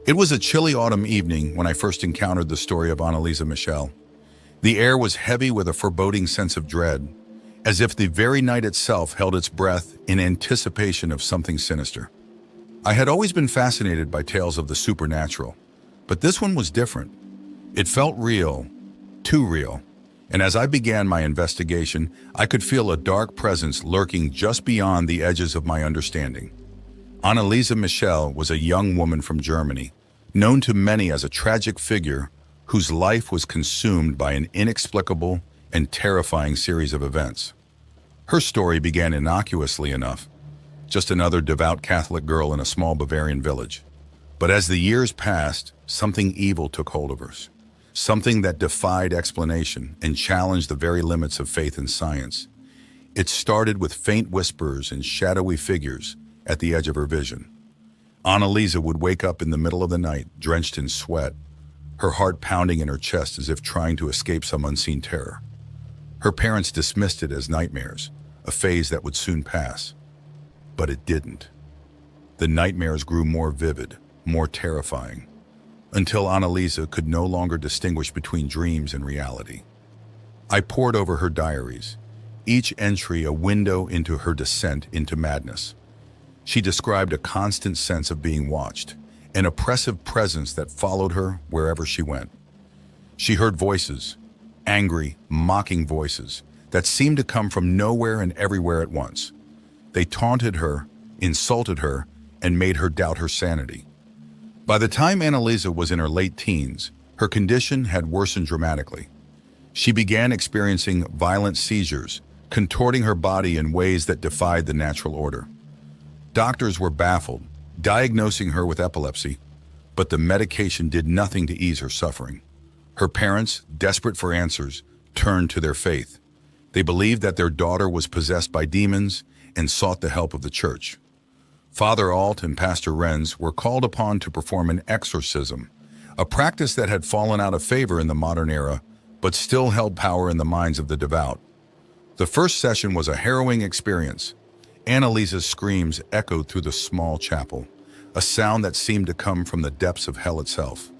It was a chilly autumn evening when I first encountered the story of Anneliese Michel. The air was heavy with a foreboding sense of dread, as if the very night itself held its breath in anticipation of something sinister. I had always been fascinated by tales of the supernatural, but this one was different. It felt real, too real, and as I began my investigation, I could feel a dark presence lurking just beyond the edges of my understanding. Anneliese Michel was a young woman from Germany, known to many as a tragic figure whose life was consumed by an inexplicable and terrifying series of events. Her story began innocuously enough, just another devout Catholic girl in a small Bavarian village. But as the years passed, something evil took hold of her, something that defied explanation and challenged the very limits of faith and science. It started with faint whispers and shadowy figures at the edge of her vision. Anneliese would wake up in the middle of the night, drenched in sweat, her heart pounding in her chest as if trying to escape some unseen terror. Her parents dismissed it as nightmares, a phase that would soon pass. But it didn't. The nightmares grew more vivid, more terrifying, until Anneliese could no longer distinguish between dreams and reality. I pored over her diaries, each entry a window into her descent into madness. She described a constant sense of being watched, an oppressive presence that followed her wherever she went. She heard voices, angry, mocking voices, that seemed to come from nowhere and everywhere at once. They taunted her, insulted her, and made her doubt her sanity. By the time Anneliese was in her late teens, her condition had worsened dramatically. She began experiencing violent seizures, contorting her body in ways that defied the natural order. Doctors were baffled, diagnosing her with epilepsy, but the medication did nothing to ease her suffering. Her parents, desperate for answers, turned to their faith. They believed that their daughter was possessed by demons and sought the help of the church. Father Alt and Pastor Renz were called upon to perform an exorcism, a practice that had fallen out of favor in the modern era, but still held power in the minds of the devout. The first session was a harrowing experience. Anneliese's screams echoed through the small chapel, a sound that seemed to come from the depths of hell itself.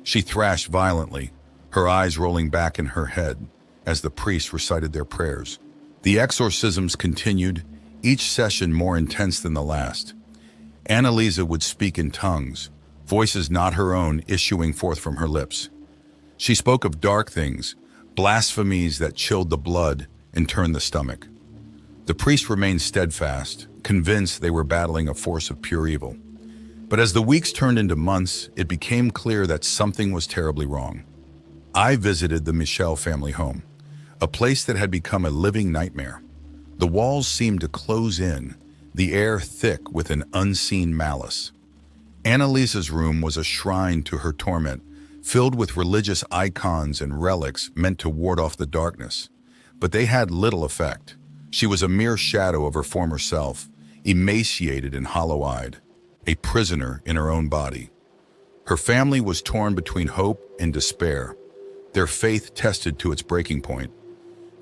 She thrashed violently, her eyes rolling back in her head as the priests recited their prayers. The exorcisms continued, each session more intense than the last. Anneliese would speak in tongues, voices not her own issuing forth from her lips. She spoke of dark things, blasphemies that chilled the blood and turned the stomach. The priests remained steadfast, convinced they were battling a force of pure evil. But as the weeks turned into months, it became clear that something was terribly wrong. I visited the Michel family home, a place that had become a living nightmare. The walls seemed to close in, the air thick with an unseen malice. Anneliese's room was a shrine to her torment, filled with religious icons and relics meant to ward off the darkness. But they had little effect. She was a mere shadow of her former self, emaciated and hollow-eyed, a prisoner in her own body. Her family was torn between hope and despair, their faith tested to its breaking point.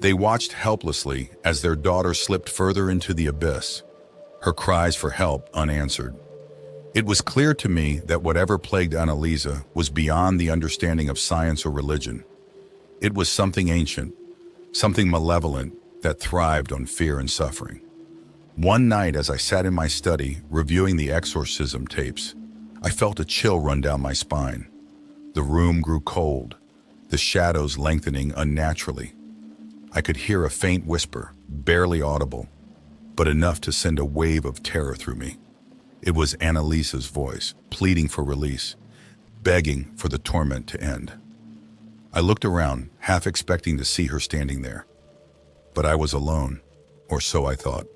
They watched helplessly as their daughter slipped further into the abyss, her cries for help unanswered. It was clear to me that whatever plagued Anneliese was beyond the understanding of science or religion. It was something ancient, something malevolent that thrived on fear and suffering. One night as I sat in my study reviewing the exorcism tapes, I felt a chill run down my spine. The room grew cold, the shadows lengthening unnaturally. I could hear a faint whisper, barely audible, but enough to send a wave of terror through me. It was Anneliese's voice, pleading for release, begging for the torment to end. I looked around, half expecting to see her standing there. But I was alone, or so I thought.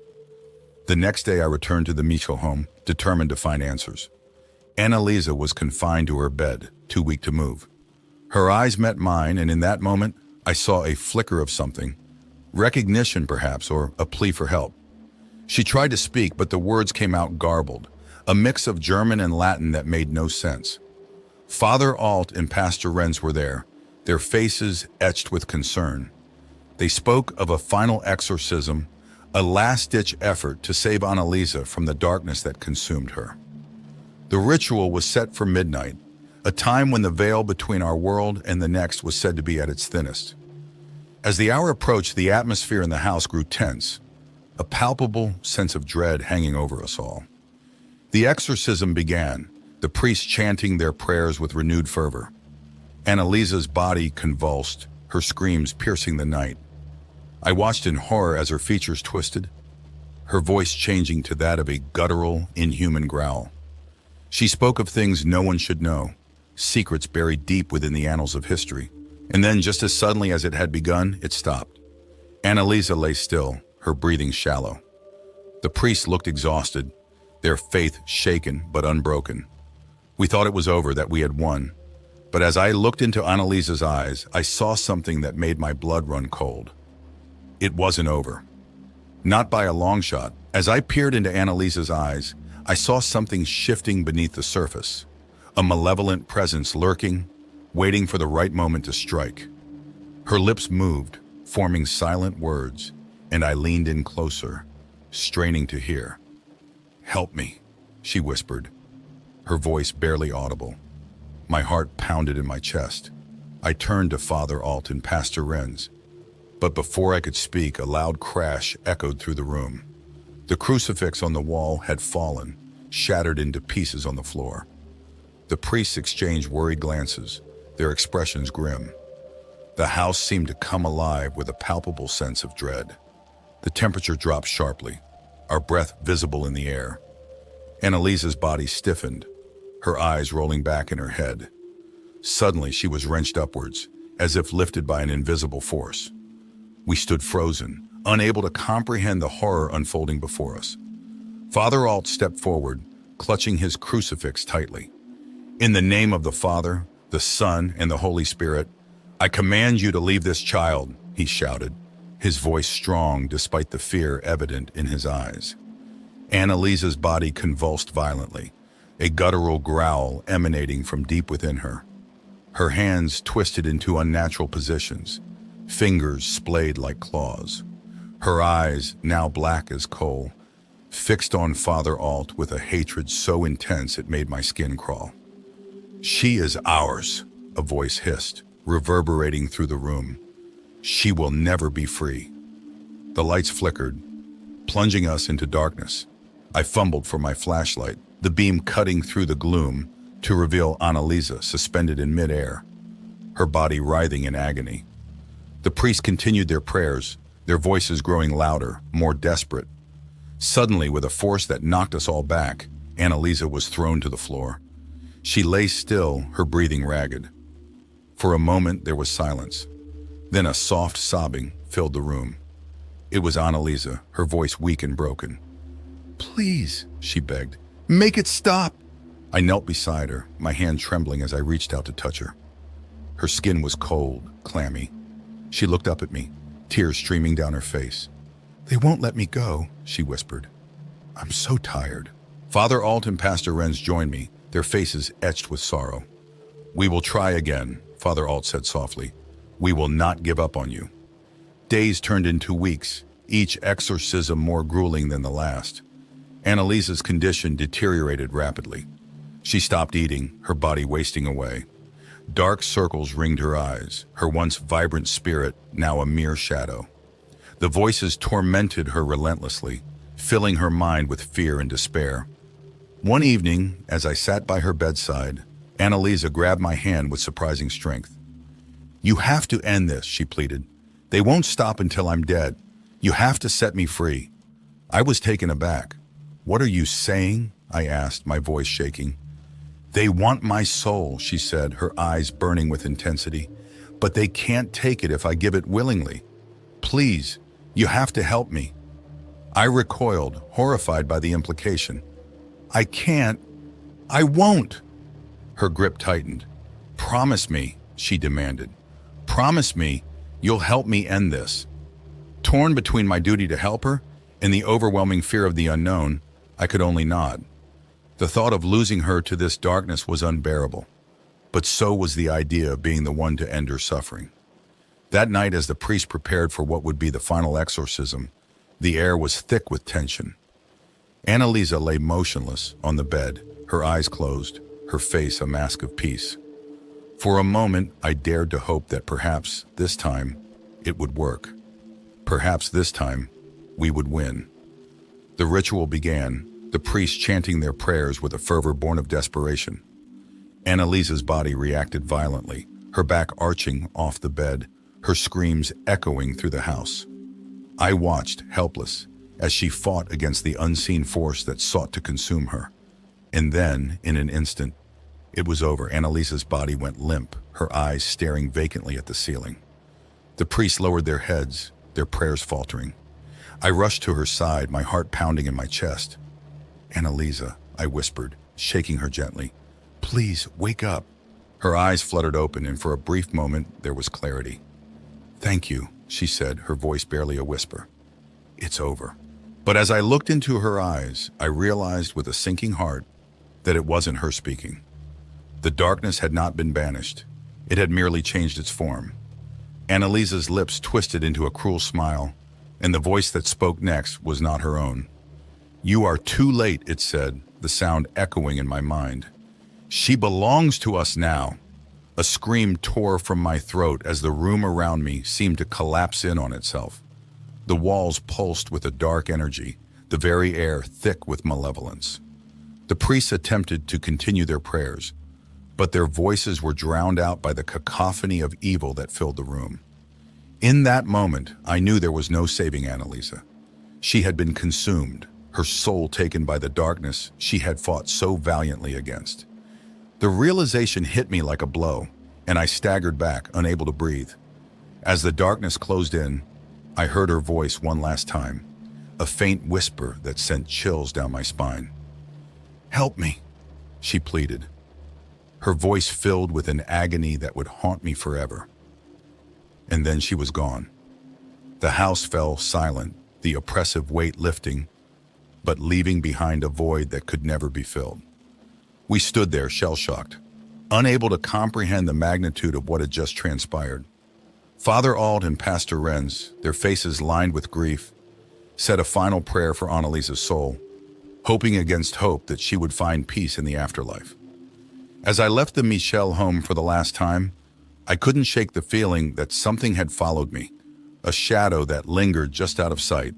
The next day I returned to the Michel home, determined to find answers. Anneliese was confined to her bed, too weak to move. Her eyes met mine, and in that moment, I saw a flicker of something. Recognition, perhaps, or a plea for help. She tried to speak, but the words came out garbled, a mix of German and Latin that made no sense. Father Alt and Pastor Renz were there, their faces etched with concern. They spoke of a final exorcism, a last-ditch effort to save Anneliese from the darkness that consumed her. The ritual was set for midnight, a time when the veil between our world and the next was said to be at its thinnest. As the hour approached, the atmosphere in the house grew tense, a palpable sense of dread hanging over us all. The exorcism began, the priests chanting their prayers with renewed fervor. Anneliese's body convulsed, her screams piercing the night. I watched in horror as her features twisted, her voice changing to that of a guttural, inhuman growl. She spoke of things no one should know, secrets buried deep within the annals of history. And then, just as suddenly as it had begun, it stopped. Anneliese lay still, her breathing shallow. The priests looked exhausted, their faith shaken but unbroken. We thought it was over, that we had won. But as I looked into Anneliese's eyes, I saw something that made my blood run cold. It wasn't over. Not by a long shot. As I peered into Anneliese's eyes, I saw something shifting beneath the surface. A malevolent presence lurking, waiting for the right moment to strike. Her lips moved, forming silent words, and I leaned in closer, straining to hear. "Help me," she whispered, her voice barely audible. My heart pounded in my chest. I turned to Father Alt and Pastor Renz, but before I could speak, a loud crash echoed through the room. The crucifix on the wall had fallen, shattered into pieces on the floor. The priests exchanged worried glances, their expressions grim. The house seemed to come alive with a palpable sense of dread. The temperature dropped sharply, our breath visible in the air. Anneliese's body stiffened, her eyes rolling back in her head. Suddenly, she was wrenched upwards, as if lifted by an invisible force. We stood frozen, unable to comprehend the horror unfolding before us. Father Alt stepped forward, clutching his crucifix tightly. "In the name of the Father, the Son, and the Holy Spirit, I command you to leave this child," he shouted, his voice strong despite the fear evident in his eyes. Anneliese's body convulsed violently, a guttural growl emanating from deep within her. Her hands twisted into unnatural positions, fingers splayed like claws. Her eyes, now black as coal, fixed on Father Alt with a hatred so intense it made my skin crawl. "She is ours," a voice hissed, reverberating through the room. "She will never be free." The lights flickered, plunging us into darkness. I fumbled for my flashlight, the beam cutting through the gloom to reveal Anneliese suspended in midair, her body writhing in agony. The priests continued their prayers, their voices growing louder, more desperate. Suddenly, with a force that knocked us all back, Anneliese was thrown to the floor. She lay still, her breathing ragged. For a moment, there was silence. Then a soft sobbing filled the room. It was Anneliese, her voice weak and broken. "Please," she begged, "make it stop." I knelt beside her, my hand trembling as I reached out to touch her. Her skin was cold, clammy. She looked up at me, tears streaming down her face. "They won't let me go," she whispered. "I'm so tired." Father Alt and Pastor Renz joined me, their faces etched with sorrow. "We will try again," Father Alt said softly. "We will not give up on you." Days turned into weeks, each exorcism more grueling than the last. Anneliese's condition deteriorated rapidly. She stopped eating, her body wasting away. Dark circles ringed her eyes, her once vibrant spirit now a mere shadow. The voices tormented her relentlessly, filling her mind with fear and despair. One evening, as I sat by her bedside, Anneliese grabbed my hand with surprising strength. "You have to end this," she pleaded. "They won't stop until I'm dead. You have to set me free." I was taken aback. "What are you saying?" I asked, my voice shaking. "They want my soul," she said, her eyes burning with intensity. "But they can't take it if I give it willingly. Please, you have to help me." I recoiled, horrified by the implication. "I can't. I won't." Her grip tightened. "Promise me," she demanded. "Promise me you'll help me end this." Torn between my duty to help her and the overwhelming fear of the unknown, I could only nod. The thought of losing her to this darkness was unbearable, but so was the idea of being the one to end her suffering. That night, as the priest prepared for what would be the final exorcism, the air was thick with tension. Anneliese lay motionless on the bed, her eyes closed, her face a mask of peace. For a moment, I dared to hope that perhaps this time it would work. Perhaps this time we would win. The ritual began, the priests chanting their prayers with a fervor born of desperation. Anneliese's body reacted violently, her back arching off the bed, her screams echoing through the house. I watched, helpless, as she fought against the unseen force that sought to consume her. And then, in an instant, it was over. Anneliese's body went limp, her eyes staring vacantly at the ceiling. The priests lowered their heads, their prayers faltering. I rushed to her side, my heart pounding in my chest. "Anneliese," I whispered, shaking her gently. "Please, wake up." Her eyes fluttered open, and for a brief moment, there was clarity. "Thank you," she said, her voice barely a whisper. "It's over." But as I looked into her eyes, I realized with a sinking heart that it wasn't her speaking. The darkness had not been banished. It had merely changed its form. Anneliese's lips twisted into a cruel smile, and the voice that spoke next was not her own. "You are too late," it said, the sound echoing in my mind. "She belongs to us now." A scream tore from my throat as the room around me seemed to collapse in on itself. The walls pulsed with a dark energy, the very air thick with malevolence. The priests attempted to continue their prayers, but their voices were drowned out by the cacophony of evil that filled the room. In that moment, I knew there was no saving Anneliese. She had been consumed, her soul taken by the darkness she had fought so valiantly against. The realization hit me like a blow, and I staggered back, unable to breathe. As the darkness closed in, I heard her voice one last time, a faint whisper that sent chills down my spine. "Help me," she pleaded, her voice filled with an agony that would haunt me forever. And then she was gone. The house fell silent, the oppressive weight lifting, but leaving behind a void that could never be filled. We stood there, shell-shocked, unable to comprehend the magnitude of what had just transpired. Father Auld and Pastor Renz, their faces lined with grief, said a final prayer for Anneliese's soul, hoping against hope that she would find peace in the afterlife. As I left the Michel home for the last time, I couldn't shake the feeling that something had followed me, a shadow that lingered just out of sight.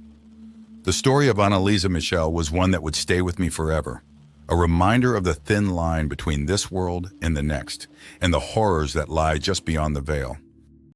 The story of Anneliese Michel was one that would stay with me forever, a reminder of the thin line between this world and the next, and the horrors that lie just beyond the veil.